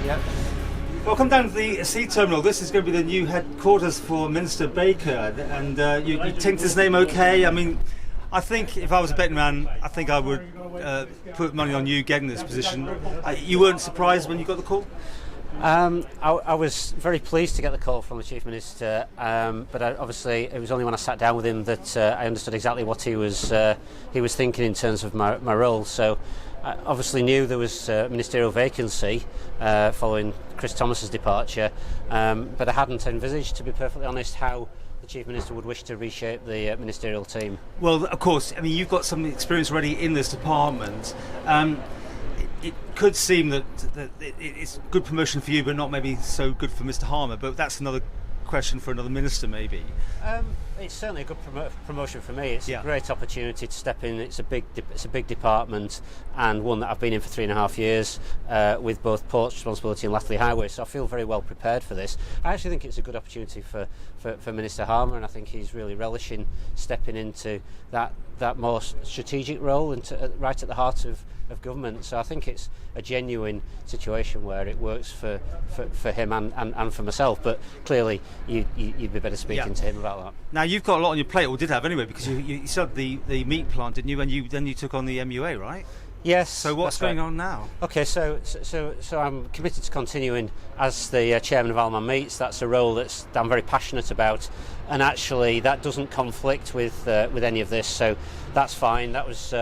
Yeah. Well, come down to the sea terminal. This is going to be the new headquarters for Minister Baker, and you think this name okay? I mean, I think if I was a betting man, I think I would put money on you getting this position. You weren't surprised when you got the call? I was very pleased to get the call from the Chief Minister, but obviously it was only when I sat down with him that I understood exactly what he was thinking in terms of my role. So I obviously knew there was a ministerial vacancy following Chris Thomas's departure, but I hadn't envisaged, to be perfectly honest, how the Chief Minister would wish to reshape the ministerial team. Well, of course, I mean, you've got some experience already in this department. It could seem that it's good promotion for you, but not maybe so good for Mr. Harmer. But that's another question for another minister, maybe. It's certainly a good promotion for me. It's a great opportunity to step in. It's a big department, and one that I've been in for 3.5 years, with both ports responsibility and Lathley Highway. So I feel very well prepared for this. I actually think it's a good opportunity for Minister Harmer, and I think he's really relishing stepping into that more strategic role and right at the heart of government. So I think it's a genuine situation where it works for him and for myself. But clearly, you'd be better speaking to him about that. Now, you've got a lot on your plate, or did have anyway, because you started the meat plant, didn't you? And then you took on the MUA, right? Yes. So what's going on now? Okay, so I'm committed to continuing as the chairman of Alman Meats. That's a role that I'm very passionate about, and actually that doesn't conflict with any of this. So that's fine. That was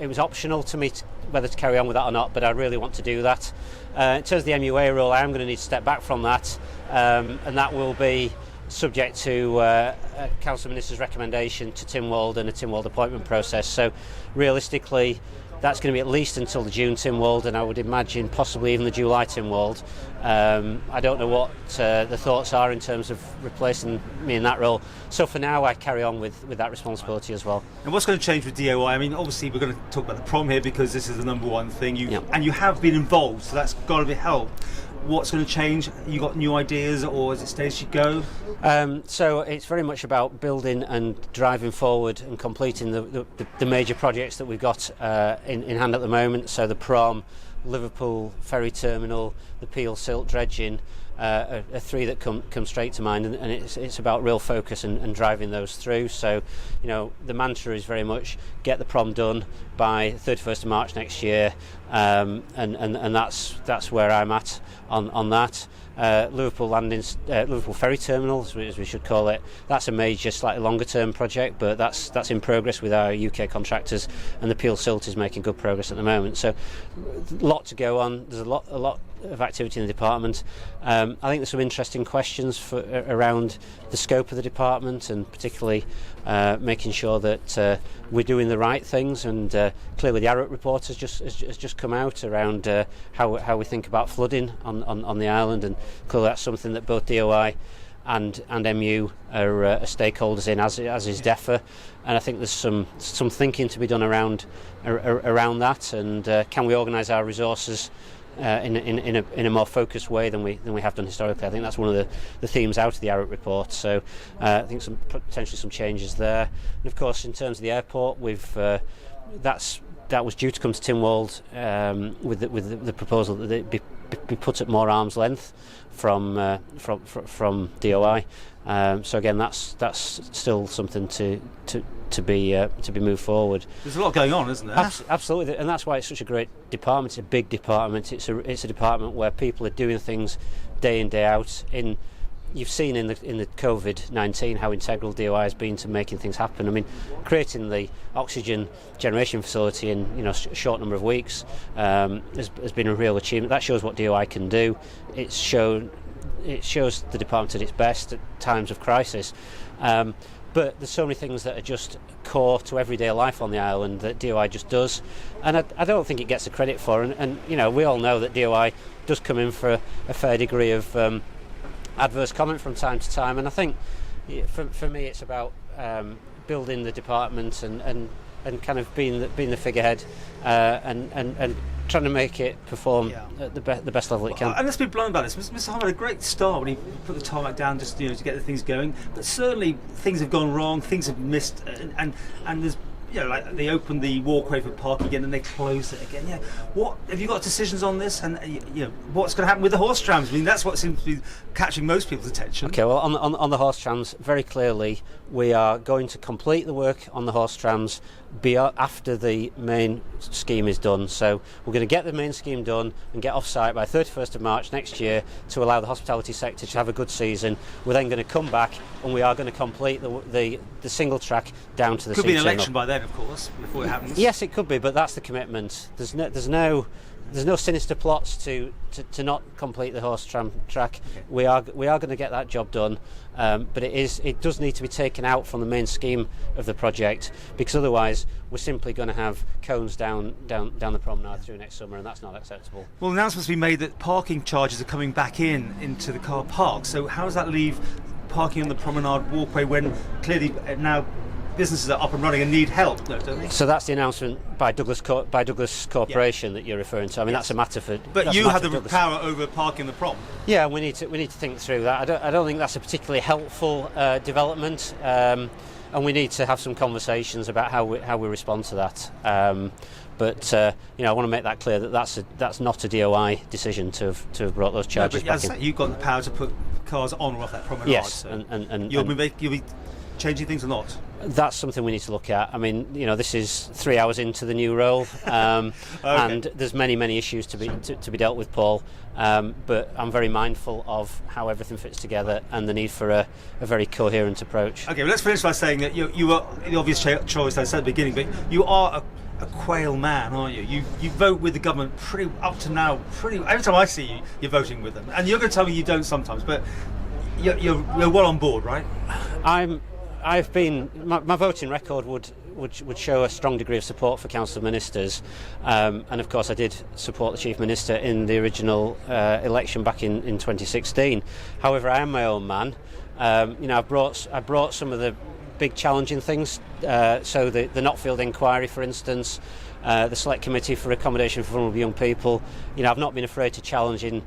it was optional to me whether to carry on with that or not, but I really want to do that. In terms of the MUA role, I am going to need to step back from that, and that will be subject to a Council Minister's recommendation to Tynwald and a Tynwald appointment process. So realistically, that's going to be at least until the June Tynwald, and I would imagine possibly even the July Tynwald. I don't know what the thoughts are in terms of replacing me in that role. So for now, I carry on with that responsibility as well. And what's going to change with DOI? I mean, obviously we're going to talk about the prom here because this is the number one thing. And you have been involved, so that's got to be helped. What's going to change? You got new ideas, or as it stays, you go? So it's very much about building and driving forward and completing the major projects that we've got in hand at the moment. So the prom, Liverpool ferry terminal, the Peel silt dredging are three that come straight to mind, and it's about real focus and driving those through. So, you know, the mantra is very much get the prom done by 31st of March next year, and that's where I'm at on that. Liverpool ferry terminal, as we should call it, that's a major, slightly longer term project, but that's in progress with our UK contractors, and the Peel silt is making good progress at the moment. So a lot to go on. There's a lot of activity in the department. I think there's some interesting questions around the scope of the department, and particularly making sure that we're doing the right things. And clearly the ARUT report has just come out around how we think about flooding on the island, and clearly that's something that both DOI and MU are stakeholders in, as is DEFRA. And I think there's some thinking to be done around that, and can we organise our resources in a more focused way than we have done historically. I think that's one of the themes out of the ARUT report. So I think potentially some changes there. And of course, in terms of the airport, that was due to come to Tynwald with the proposal that it be put at more arm's length from DOI. So again, that's still something to be moved forward. There's a lot going on, isn't there? Absolutely, and that's why it's such a great department. It's a big department. It's a department where people are doing things day in, day out. You've seen in the COVID-19 how integral DOI has been to making things happen. I mean, creating the oxygen generation facility in a short number of weeks has been a real achievement. That shows what DOI can do. It shows the department at its best at times of crisis. But there's so many things that are just core to everyday life on the island that DOI just does, and I don't think it gets the credit for. And we all know that DOI does come in for a fair degree of adverse comment from time to time, and I think for me it's about building the department and kind of being the figurehead and trying to make it perform at the best level it can. And let's be blunt about this. Mr. Harmer had a great start when he put the tarmac down to get the things going, but certainly things have gone wrong, things have missed, and there's like they open the walkway for parking again and they close it again. Yeah, what have you got decisions on this? And what's going to happen with the horse trams? I mean, that's what seems to be catching most people's attention. Okay, well, on the horse trams, very clearly, we are going to complete the work on the horse trams after the main scheme is done. So we're going to get the main scheme done and get off-site by 31st of March next year to allow the hospitality sector to have a good season. We're then going to come back and we are going to complete the single track down to the Could be an C-terminal. election by then, of course, before it happens. Yes, it could be, but that's the commitment. There's no sinister plots to not complete the horse tram track. Okay. We are going to get that job done, but it does need to be taken out from the main scheme of the project, because otherwise we're simply going to have cones down the promenade through next summer, and that's not acceptable. Well, announcements have been made that parking charges are coming back into the car park. So how does that leave parking on the promenade walkway when clearly now businesses are up and running and need help, don't they? So that's the announcement by Douglas Corporation that you're referring to. I mean, that's a matter for. But you have the power over parking the prom. Yeah, we need to think through that. I don't think that's a particularly helpful development, and we need to have some conversations about how we respond to that. But I want to make that clear that that's not a DOI decision to have brought those charges back in. You've got the power to put cars on or off that promenade. Yes, so and you'll be changing things or not? That's something we need to look at. I mean, this is 3 hours into the new role, okay. And there's many issues to be dealt with, Paul. But I'm very mindful of how everything fits together and the need for a very coherent approach. Okay, well, let's finish by saying that you are the obvious choice I said at the beginning, but you are a Quayle man, aren't you? You vote with the government pretty up to now. Every time I see you, you're voting with them, and you're going to tell me you don't sometimes, but you're well on board, right? I've been. My voting record would show a strong degree of support for council ministers, and of course I did support the chief minister in the original election back in 2016. However, I am my own man. I brought some of the big challenging things. So the Notfield inquiry, for instance, the Select Committee for Accommodation for Vulnerable Young People. I've not been afraid to challenge in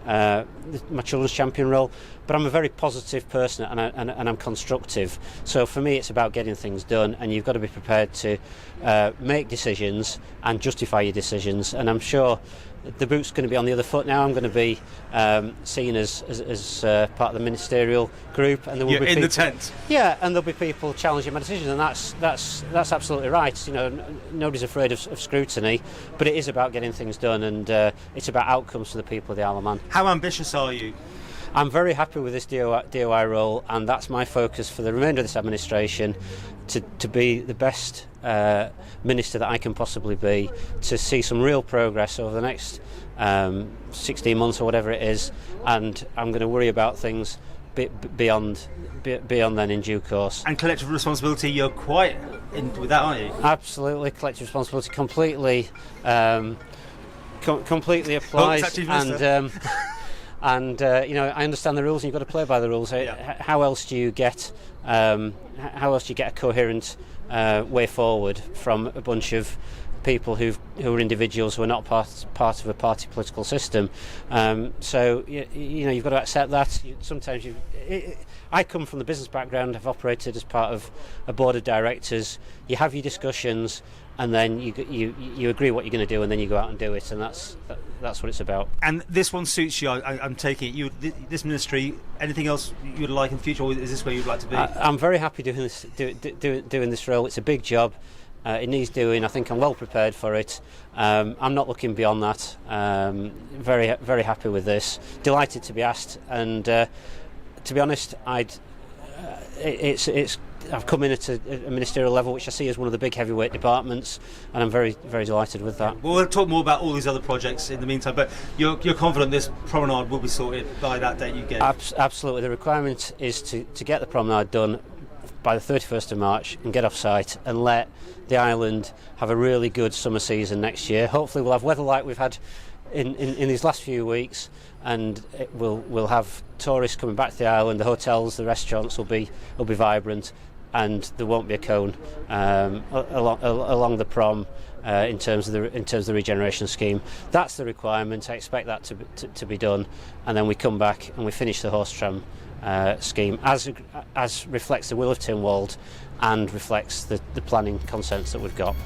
my children's champion role, but I'm a very positive person and I'm constructive. So for me, it's about getting things done, and you've got to be prepared to make decisions and justify your decisions. And I'm sure the boot's going to be on the other foot now. I'm going to be seen as part of the ministerial group, and there will You're be in people, the tent. Yeah, and there'll be people challenging my decisions, and that's absolutely right. Nobody's afraid of scrutiny, but it is about getting things done, and it's about outcomes for the people of the Isle of Man. How ambitious are you? I'm very happy with this DOI role, and that's my focus for the remainder of this administration, to be the best minister that I can possibly be, to see some real progress over the next 16 months or whatever it is, and I'm going to worry about things beyond then in due course. And collective responsibility, you're quite in with that, aren't you? Absolutely, collective responsibility completely applies, and I understand the rules, and you've got to play by the rules. Yeah. How else do you get a coherent way forward from a bunch of people who are individuals who are not part of a party political system? So you've got to accept that. Sometimes I come from the business background. I've operated as part of a board of directors. You have your discussions, and then you agree what you're going to do, and then you go out and do it, and that's what it's about. And this one suits you. I'm taking it. This ministry. Anything else you'd like in the future, or is this where you'd like to be? I'm very happy doing this. Doing this role. It's a big job. It needs doing. I think I'm well prepared for it. I'm not looking beyond that. Very, very happy with this. Delighted to be asked, and to be honest, I've come in at a ministerial level, which I see as one of the big heavyweight departments, and I'm very, very delighted with that. Well, we'll talk more about all these other projects in the meantime, but you're confident this promenade will be sorted by that date you gave? Absolutely. The requirement is to get the promenade done by the 31st of March and get off site and let the island have a really good summer season next year. Hopefully we'll have weather like we've had in these last few weeks, and we'll have tourists coming back to the island. The hotels, the restaurants will be vibrant, and there won't be a cone along the prom in terms of the regeneration scheme. That's the requirement. I expect that to be done, and then we come back and we finish the horse tram scheme, as reflects the will of Tynwald and reflects the planning consents that we've got.